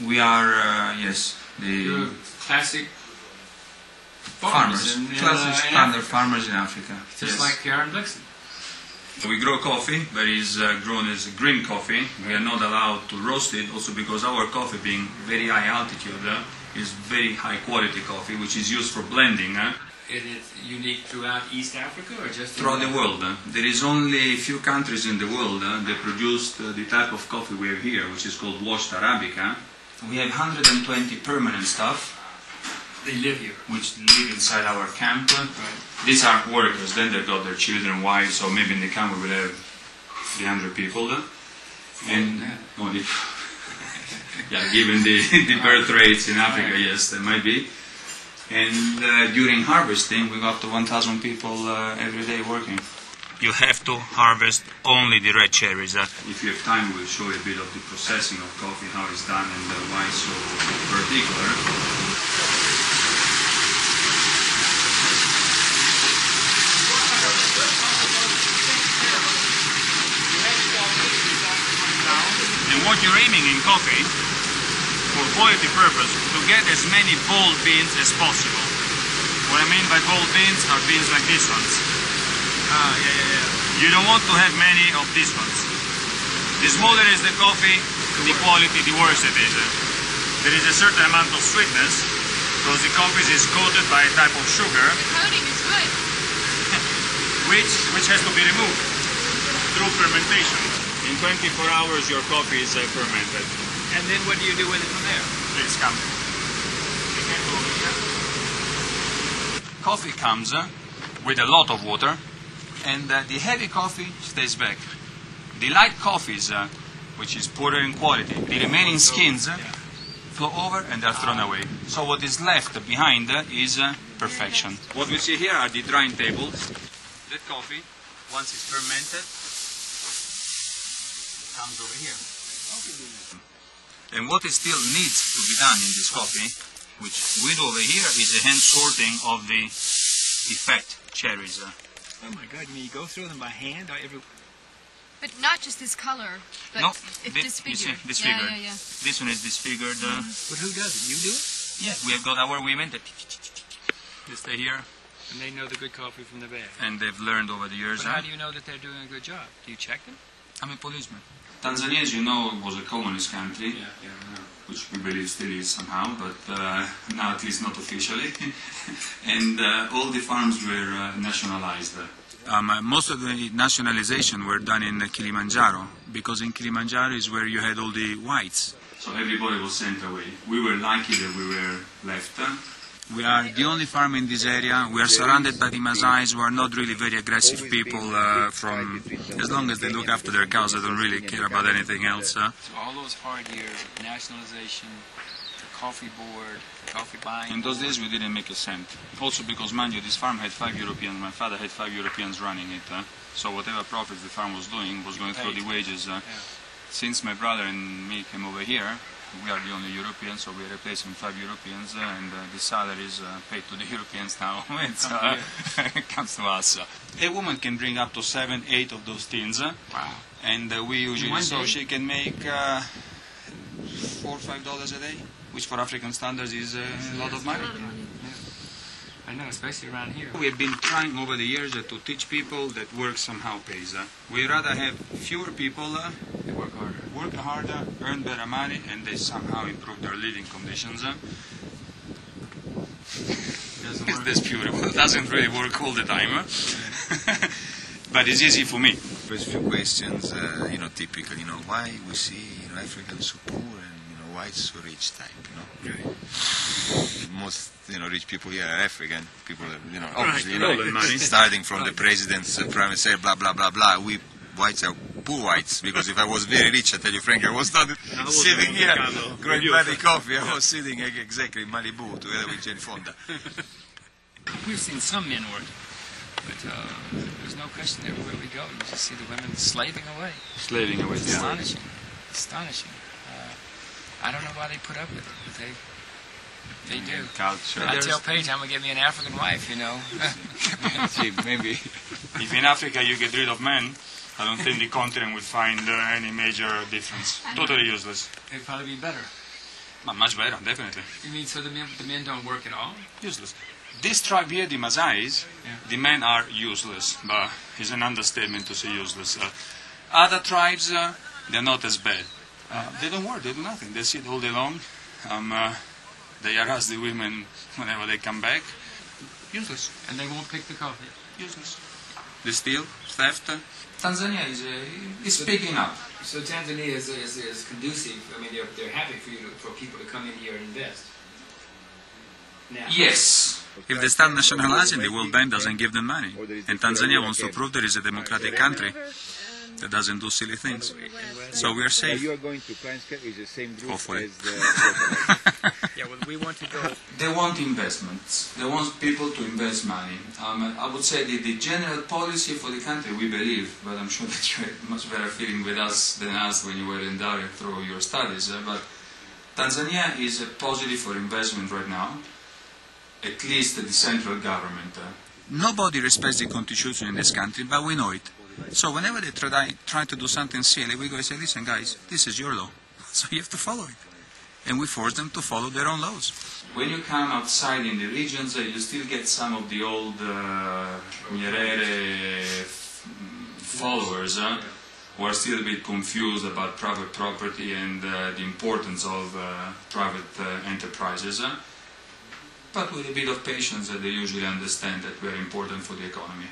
We are, yes, You're the classic farmers, classic standard farmers in Africa. just yes. like Aaron Blixen. We grow coffee, but it's grown as green coffee. We are not allowed to roast it, also because our coffee, being very high altitude, is very high quality coffee, which is used for blending. Is it unique throughout East Africa or just Throughout the world. There is only a few countries in the world that produce the type of coffee we have here, which is called washed Arabica. We have 120 permanent staff. They live here. Which live inside our camp. Right. These are workers, then they've got their children, wives, so maybe in the camp we will have 300 people. And only, yeah, given the birth rates in Africa, yes, there might be. And during harvesting, we got up to 1,000 people every day working. You have to harvest only the red cherries. If you have time, we'll show you a bit of the processing of coffee, how it's done, and why it's so particular. And what you're aiming in coffee, for quality purpose, to get as many bold beans as possible. What I mean by bold beans are beans like these ones. You don't want to have many of these ones. The smaller is the coffee, the quality, the worse it is. There is a certain amount of sweetness, because the coffee is coated by a type of sugar. The coating is good. which has to be removed through fermentation. In 24 hours your coffee is fermented. And then what do you do with it from there? Please come. Coffee comes with a lot of water, and the heavy coffee stays back. The light coffees, which is poorer in quality, the remaining skins flow over and are thrown away. So what is left behind is perfection. What we see here are the drying tables. That coffee, once it's fermented, comes over here. And what still needs to be done in this coffee, which we do over here, is a hand sorting of the effect cherries. Oh my God, you go through them by hand? But not just this color, but No, it's disfigured. You see, disfigured. Yeah. This one is disfigured. But who does it? You do it? Yeah, we have got our women that they stay here, And they know the good coffee from the bad. and they've learned over the years. But how do you know that they're doing a good job? Do you check them? I'm a policeman. Tanzania, as you know, was a communist country, which we believe still is somehow, but now at least not officially. And all the farms were nationalized. Most of the nationalization were done in Kilimanjaro, because in Kilimanjaro is where you had all the whites. So everybody was sent away. We were lucky that we were left. We are the only farm in this area. We are surrounded by the Maasais, who are not really very aggressive people. As long as they look after their cows, they don't really care about anything else. So all those hard years, nationalization, the coffee board, coffee buying. In those days we didn't make a cent. Also because, mind you, this farm had 5 Europeans. My father had 5 Europeans running it. So whatever profits the farm was doing was going through the wages. Since my brother and me came over here, we are the only Europeans, so we are replacing 5 Europeans, and the salary is paid to the Europeans now. It comes to us. A woman can bring up to 7, 8 of those tins. Wow. And we usually, so she can make $4 or $5 a day, which for African standards is a lot of money. I know, especially around here. We have been trying over the years to teach people that work somehow pays. We rather have fewer people They work harder. earn better money, and they somehow improve their living conditions. That's beautiful. It doesn't really work all the time, but it's easy for me. There's a few questions, typical, why we see, Africans so poor and, whites so rich type, Right. Most, rich people here are African people, Right, obviously, starting from the president's prime minister, blah, blah, blah, blah. We whites are poor whites, because if I was very rich, I tell you frankly, I was not sitting here, great bloody coffee, I was sitting exactly in Malibu together with Jane Fonda. We've seen some men work, but there's no question everywhere we go, you just see the women slaving away. Slaving away. It's astonishing. Astonishing. I don't know why they put up with it, but they do. Culture. I tell Paige I'm going to get me an African wife, Gee, maybe. If in Africa you get rid of men, I don't think the continent would find any major difference. Totally useless. It'd probably be better. Much better, definitely. You mean so the men don't work at all? Useless. This tribe here, the Masais, Yeah. the men are useless, but it's an understatement to say useless. Other tribes, they're not as bad. They don't work, they do nothing. They sit all day long. They harass the women whenever they come back. Useless. And they won't pick the coffee? Useless. They steal, theft. Tanzania is picking up. So Tanzania is conducive. I mean, they're happy for people to come in here and invest. Now. Yes. If they start nationalizing, the World Bank doesn't give them money. And Tanzania wants to prove there is a democratic country that doesn't do silly things. So we are safe. You are going to Kranjska is the same group Hopefully. as the Yeah, well, we want to go. They want investments. They want people to invest money. I would say the general policy for the country, we believe, but I'm sure that you had much better feeling with us than us when you were in Dar through your studies. But Tanzania is positive for investment right now, at least the central government. Nobody respects the constitution in this country, but we know it. So whenever they try to do something silly, we go and say, listen guys, this is your law, so you have to follow it. And we force them to follow their own laws. When you come outside in the regions, you still get some of the old Nyerere followers who are still a bit confused about private property and the importance of private enterprises. But with a bit of patience, they usually understand that we are important for the economy.